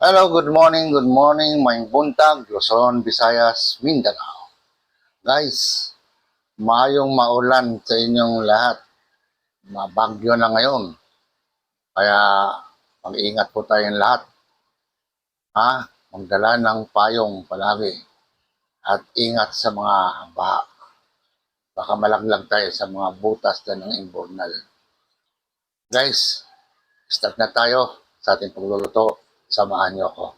Hello, good morning, may buntag, Luzon, Visayas, Mindanao. Guys, maayong maulan sa inyong lahat. Mabagyo na ngayon. Kaya mag-ingat po tayong lahat. Ha? Magdala ng payong palagi. At ingat sa mga baha. Baka malaglag tayo sa mga butas na ng imbornal. Guys, start na tayo sa ating pagluluto. Samahan niyo ako.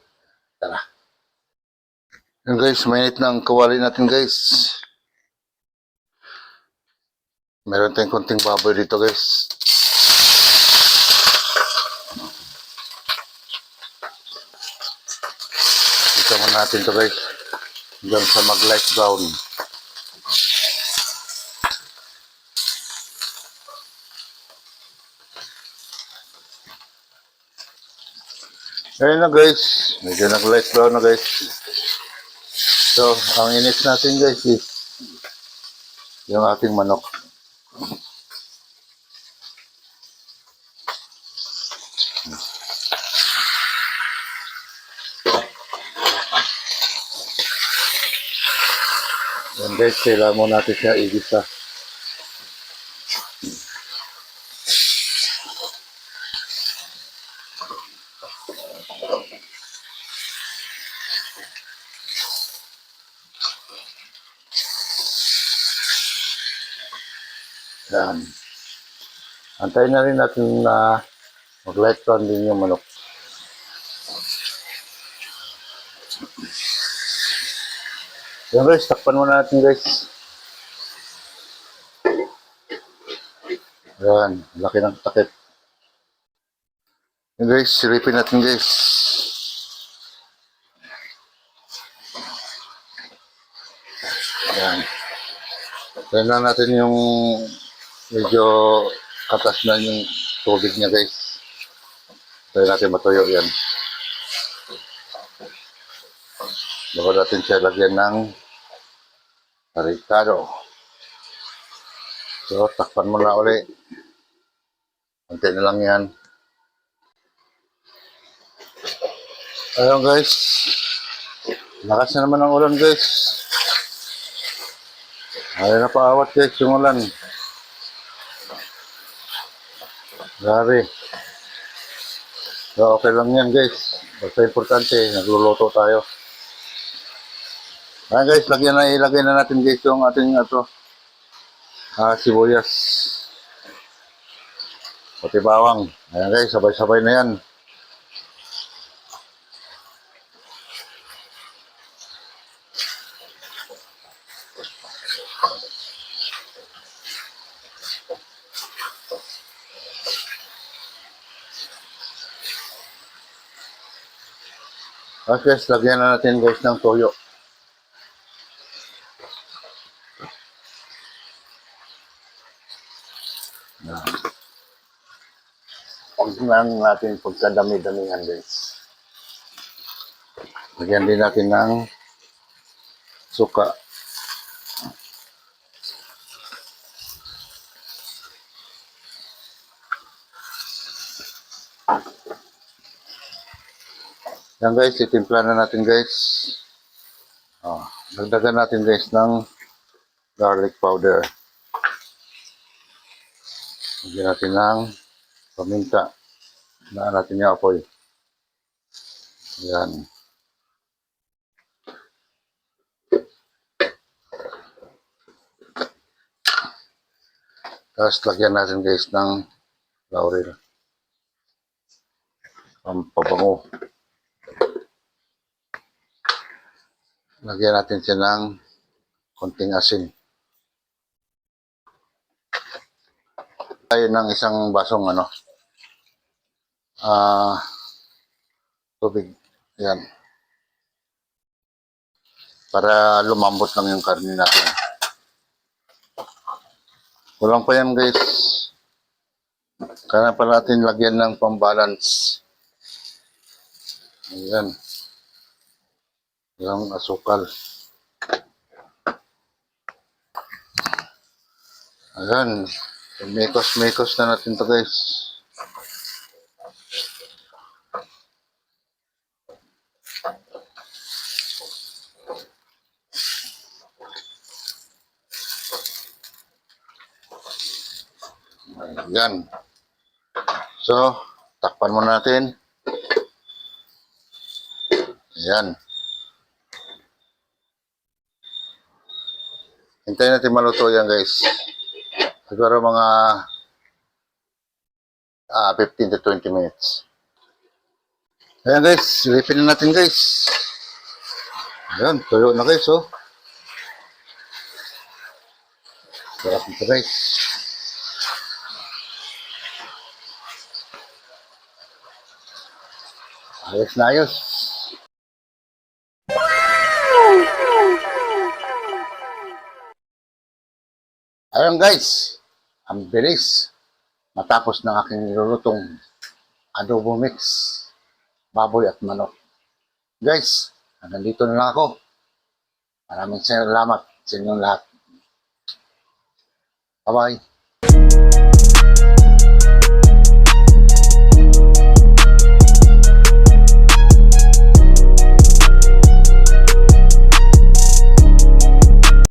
Tara. Yan guys, mainit na ang kawali natin guys. Meron tayong konting baboy dito guys. Isa mo natin to guys. Hanggang sa mag-light brown. Ayun na guys. Medyo nag-light brown na guys. So, ang init natin guys is yung ating manok. Yan guys, kailangan mo natin siya igisa. Yan. Antayin na rin natin na mag-light brown din yung manok. Yan guys, takpan muna natin guys. Yan, laki ng takip. Yan guys, silipin natin guys. Yan. Yan lang natin yung medyo katas na yung tubig niya guys. Tayo natin matuyo yan. Bago natin siya lagyan ng tarikado. So, takpan mo na ulit. Kunti na lang yan. Ayun guys. Lakas na naman ang ulan guys. Ayaw na paawat guys yung ulan. Grabe. So, okay lang yan guys. Basta importante, nagluluto tayo. Ayan guys, ilagay na natin guys yung ating sibuyas. Pati bawang. Ayan guys, sabay-sabay na yan. Okay, guys, lagyan na natin guys ng toyo. Huwag lang natin pagkadami-damihan guys. Lagyan din natin ng suka. Yan guys, itimpla na natin guys. Dagdagan natin guys ng garlic powder. Lagyan natin ng paminta. Naan natin yung apoy. Yan. Tapos lagyan natin guys ng laurel. Pampabango. Lagyan natin siya ng konting asin. Tayo ng isang basong tubig. Yan. Para lumambot lang yung karne natin. Kulang pa yan guys. Kaya pa natin lagyan ng pambalance. Ayan. Yung asukal. Ayan. Mekos-mekos na natin to guys. Ayan. So, takpan muna natin. Ayan. Hintayin natin maluto yan guys. Siguro mga 15 to 20 minutes. Ayan guys, silipin na natin guys. Ayan, tuyo na guys oh. Sarap nito guys. Ayos na ayos. Ayan guys, ang bilis. Matapos ng aking nilulutong adobo mix, baboy at manok. Guys, hanggang dito na lang ako. Maraming salamat sa inyong lahat. Bye-bye.